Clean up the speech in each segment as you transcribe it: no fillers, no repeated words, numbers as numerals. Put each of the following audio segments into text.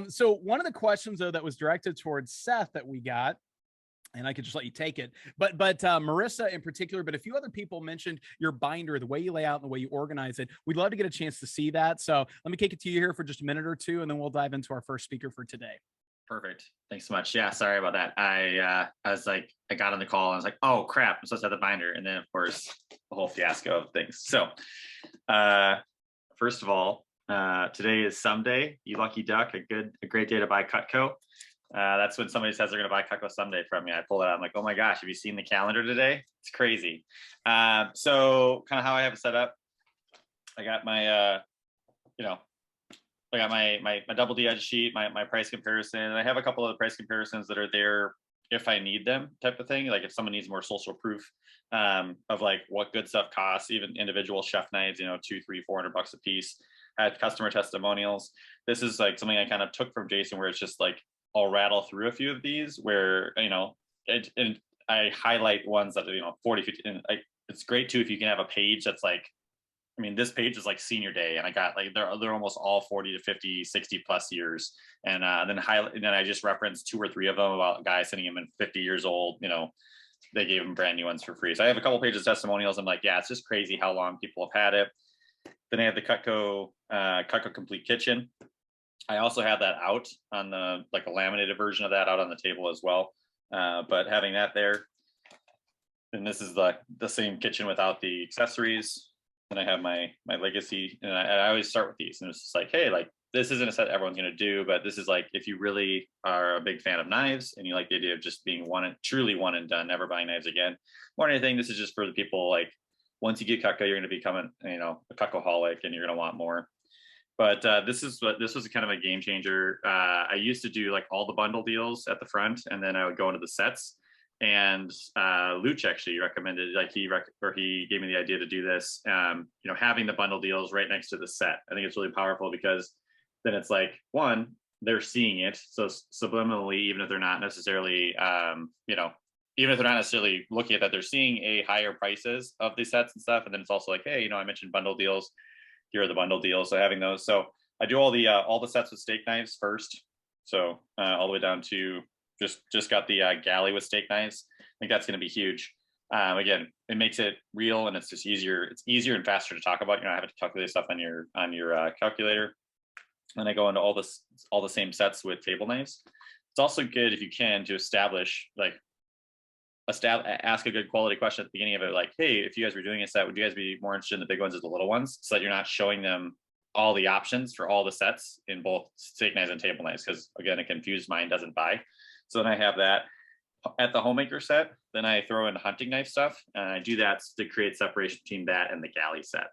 So one of the questions though that was directed towards Seth that we got, and I could just let you take it. But Marissa in particular, but a few other people mentioned your binder, the way you lay out and the way you organize it. We'd love to get a chance to see that. So let me kick it to you here for just a minute or two, and then we'll dive into our first speaker for today. Perfect. Thanks so much. Yeah, sorry about that. I was like, I got on the call and I was like, oh crap, I'm supposed to have the binder. And then of course, the whole fiasco of things. So first of all, today is someday, you lucky duck, a great day to buy Cutco. That's when somebody says they're going to buy Cutco someday from me. I pull it out. I'm like, oh my gosh, have you seen the calendar today? It's crazy. So kind of how I have it set up. I got my, I got my double D edge sheet, my price comparison. And I have a couple of price comparisons that are there if I need them type of thing. Like if someone needs more social proof of like what good stuff costs, even individual chef knives, $200, $300, $400 a piece. I had customer testimonials. This is like something I kind of took from Jason where it's just like, I'll rattle through a few of these where, and I highlight ones that, 40, 50, and it's great too if you can have a page that's like, this page is like senior day, and I got like they're almost all 40 to 50, 60 plus years, and then I just referenced 2 or 3 of them about guys sending them in 50 years old. They gave them brand new ones for free. So I have a couple pages of testimonials. I'm like, yeah, it's just crazy how long people have had it. Then I have the Cutco Complete Kitchen. I also have that out on the like a laminated version of that out on the table as well. But having that there, and this is the same kitchen without the accessories. And I have my legacy, and I always start with these, and it's just like, hey, like this isn't a set everyone's going to do, but this is like if you really are a big fan of knives and you like the idea of just being truly one and done, never buying knives again, more than anything, this is just for the people like once you get Cutco, you're going to become a Cutcoholic, and you're going to want more. But this was kind of a game changer. I used to do like all the bundle deals at the front, and then I would go into the sets. And Luch actually recommended, like he gave me the idea to do this. Having the bundle deals right next to the set, I think it's really powerful because then it's like one, they're seeing it, so subliminally, even if they're not necessarily, even if they're not necessarily looking at that, they're seeing a higher prices of the sets and stuff. And then it's also like, hey, I mentioned bundle deals. Here are the bundle deals. So having those, so I do all the sets with steak knives first. So all the way down to just got the galley with steak knives. I think that's going to be huge. Again, it makes it real, and it's just easier. It's easier and faster to talk about. You're not having to calculate stuff on your calculator. And I go into all the same sets with table knives. It's also good if you can to ask a good quality question at the beginning of it, like, hey, if you guys were doing a set, would you guys be more interested in the big ones or the little ones, so that you're not showing them all the options for all the sets in both steak knives and table knives, because again, a confused mind doesn't buy. So then I have that at the homemaker set. Then I throw in hunting knife stuff, and I do that to create separation between that and the galley set.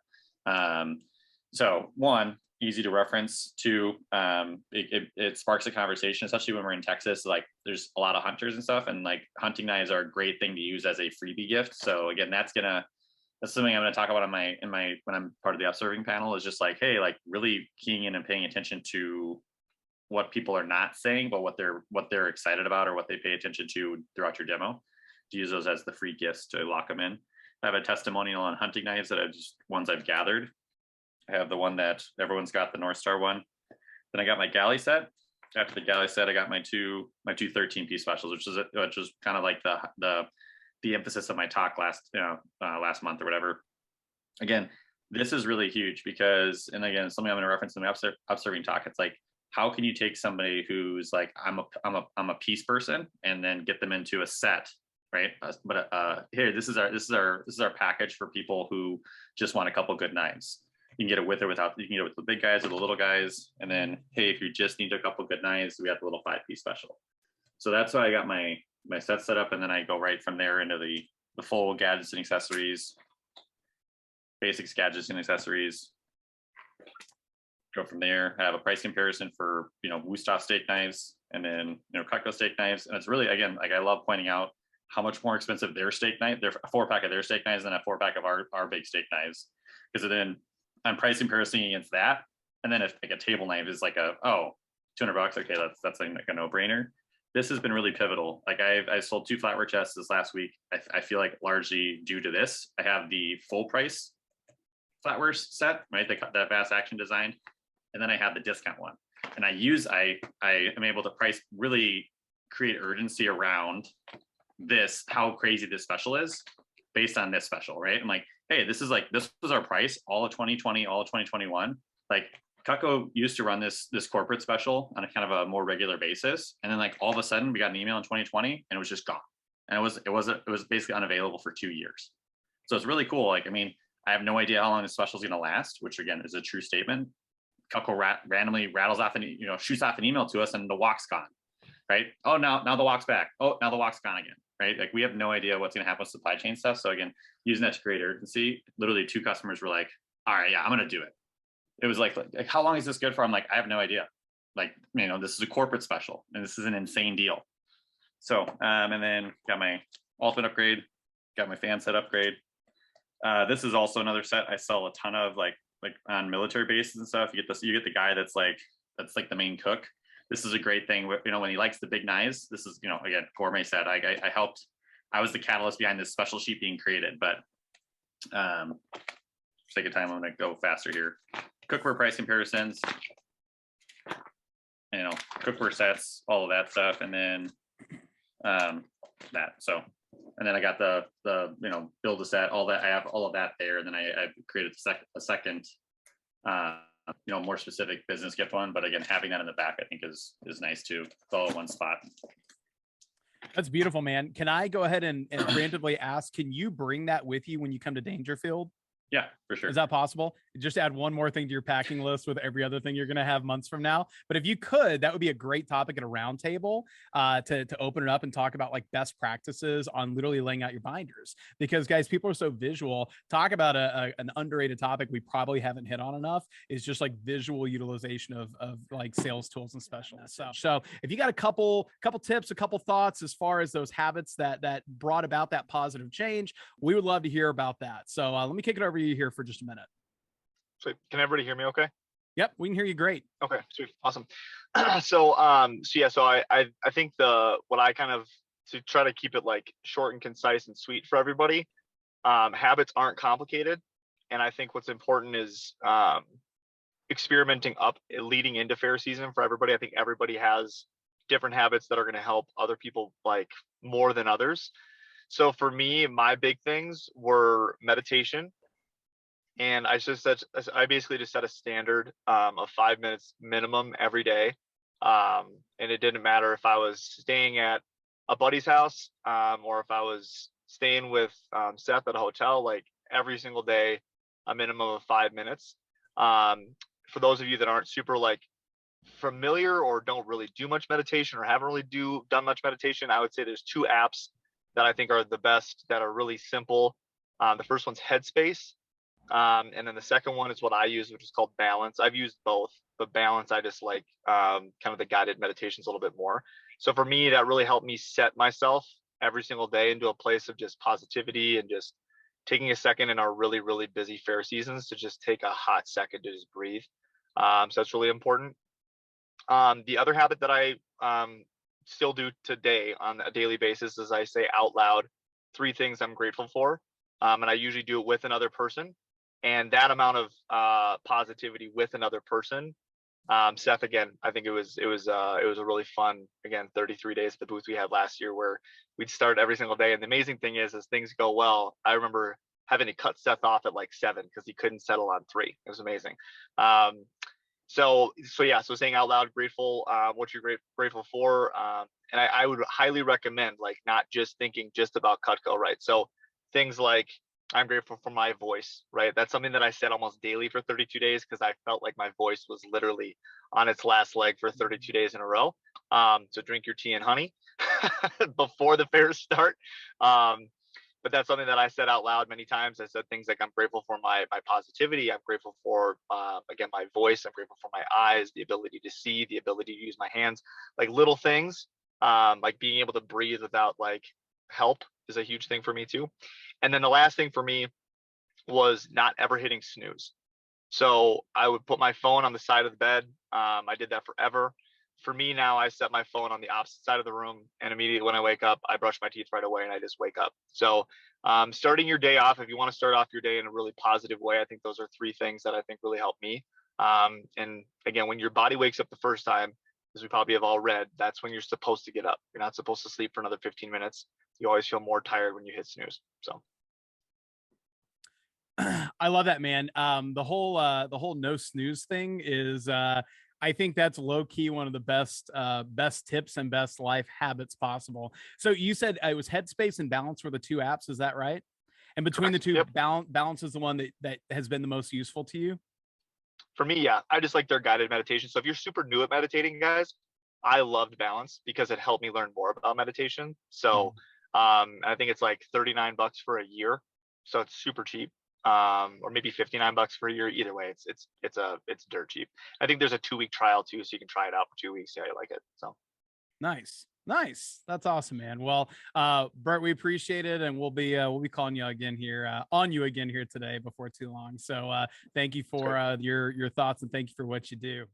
So one, easy to reference. Two, it sparks a conversation, especially when we're in Texas. Like there's a lot of hunters and stuff, and like hunting knives are a great thing to use as a freebie gift. So again, that's something I'm going to talk about when I'm part of the upserving panel, is just like, hey, like really keying in and paying attention to what people are not saying, but what they're excited about or what they pay attention to throughout your demo, to use those as the free gifts to lock them in. I have a testimonial on hunting knives that ones I've gathered. I have the one that everyone's got, the North Star one. Then I got my galley set. After the galley set, I got my two 13-piece specials, which is kind of like the emphasis of my talk last month or whatever. Again, this is really huge because, and again, it's something I'm going to reference in the upserving talk. It's like, how can you take somebody who's like, I'm a piece person, and then get them into a set, right? But here, this is our package for people who just want a couple good knives. You can get it with or without. You can get it with the big guys or the little guys. And then, hey, if you just need a couple good knives, we have the little 5-piece special. So that's why I got my set set up, and then I go right from there into the full gadgets and accessories, basics, gadgets and accessories. Go from there. Have a price comparison for Wusthof steak knives, and then Cutco steak knives. And it's really, again, like I love pointing out how much more expensive their steak knife, their 4-pack of their steak knives, than a 4-pack of our big steak knives. Because then I'm price comparison against that, and then if like a table knife is like $200, okay, that's like a no-brainer. This has been really pivotal. Like I sold 2 flatware chests this last week. I feel like largely due to this. I have the full price flatware set, right? That fast action design, and then I have the discount one. And I am able to really create urgency around this, how crazy this special is based on this special, right? I'm like, hey, this was our price all of 2020, all of 2021. Like Cutco used to run this corporate special on a kind of a more regular basis. And then like all of a sudden we got an email in 2020 and it was just gone. And it was basically unavailable for 2 years. So it's really cool. Like, I mean, I have no idea how long this special is going to last, which again is a true statement. Cutco randomly rattles off and shoots off an email to us and the walk's gone, right? Oh, now the walk's back. Oh, now the walk's gone again, right? Like we have no idea what's going to happen with supply chain stuff. So again, using that to create urgency, literally 2 customers were like, all right, yeah, I'm going to do it. It was like, how long is this good for? I'm like, I have no idea. Like, this is a corporate special and this is an insane deal. So, and then got my ultimate upgrade, got my fan set upgrade. This is also another set I sell a ton of, like on military bases and stuff. You get the guy that's like the main cook. This is a great thing. When he likes the big knives, this is, again, gourmet set. I was the catalyst behind this special sheet being created, but for sake of time, I'm going to go faster here. Cookware price comparisons, cookware sets, all of that stuff. And then that. So, and then I got the build a set, all that. I have all of that there. And then I've created a second, more specific business gift one. But again, having that in the back, I think is nice too. It's all in one spot. That's beautiful, man. Can I go ahead and randomly ask, can you bring that with you when you come to Dangerfield? Yeah, for sure. Is that possible? Just add one more thing to your packing list with every other thing you're going to have months from now. But if you could, that would be a great topic at a roundtable to open it up and talk about like best practices on literally laying out your binders. Because guys, people are so visual. Talk about an underrated topic we probably haven't hit on enough is just like visual utilization of like sales tools and specials. So if you got a couple tips, a couple thoughts as far as those habits that brought about that positive change, we would love to hear about that. So let me kick it over to you here for just a minute. Sweet. Can everybody hear me okay? Yep, we can hear you great. Okay, sweet. Awesome. So I think what I kind of, to try to keep it like short and concise and sweet for everybody, habits aren't complicated. And I think what's important is experimenting up leading into fair season for everybody. I think everybody has different habits that are going to help other people like more than others. So for me, my big things were meditation. And I basically just set a standard of 5 minutes minimum every day. And it didn't matter if I was staying at a buddy's house or if I was staying with Seth at a hotel, like every single day, a minimum of 5 minutes. For those of you that aren't super like familiar or don't really do much meditation or haven't really done much meditation, I would say there's 2 apps that I think are the best that are really simple. The first one's Headspace. And then the second one is what I use, which is called Balance. I've used both, but Balance, I just like kind of the guided meditations a little bit more. So for me, that really helped me set myself every single day into a place of just positivity and just taking a second in our really, really busy fair seasons to just take a hot second to just breathe. So that's really important. The other habit that I still do today on a daily basis is I say out loud 3 things I'm grateful for. And I usually do it with another person. And that amount of positivity with another person, Seth, again, I think it was a really fun, again, 33 days at the booth we had last year where we'd start every single day. And the amazing thing is, as things go well, I remember having to cut Seth off at like 7 because he couldn't settle on 3. It was amazing. So saying out loud, grateful, what you're grateful for. And I would highly recommend like not just thinking just about Cutco, right? So things like, I'm grateful for my voice, right? That's something that I said almost daily for 32 days because I felt like my voice was literally on its last leg for 32 days in a row. So drink your tea and honey before the fairs start. But that's something that I said out loud many times. I said things like, I'm grateful for my positivity. I'm grateful for, again, my voice. I'm grateful for my eyes, the ability to see, the ability to use my hands, like little things, like being able to breathe without like help is a huge thing for me too. And then the last thing for me was not ever hitting snooze. So I would put my phone on the side of the bed. I did that forever. For me now, I set my phone on the opposite side of the room, and immediately when I wake up, I brush my teeth right away and I just wake up. So starting your day off, if you want to start off your day in a really positive way, I think those are 3 things that I think really help me. And again, when your body wakes up the first time, as we probably have all read, that's when you're supposed to get up. You're not supposed to sleep for another 15 minutes. You always feel more tired when you hit snooze. So I love that, man. The whole no snooze thing is I think that's low key one of the best tips and best life habits possible. So you said it was Headspace and Balance were the two apps, is that right? And between correct. the two, Yep. Balance is the one that has been the most useful to you. For me, yeah, I just like their guided meditation. So if you're super new at meditating, guys, I loved Balance because it helped me learn more about meditation. So I think it's like $39 for a year. So it's super cheap. Or maybe $59 for a year. Either way, it's dirt cheap. I think there's a 2-week trial too, so you can try it out for 2 weeks. See how you like it. So Nice. That's awesome, man. Well, Bert, we appreciate it, and we'll be calling you again here on you again here today before too long. So thank you for your thoughts, and thank you for what you do.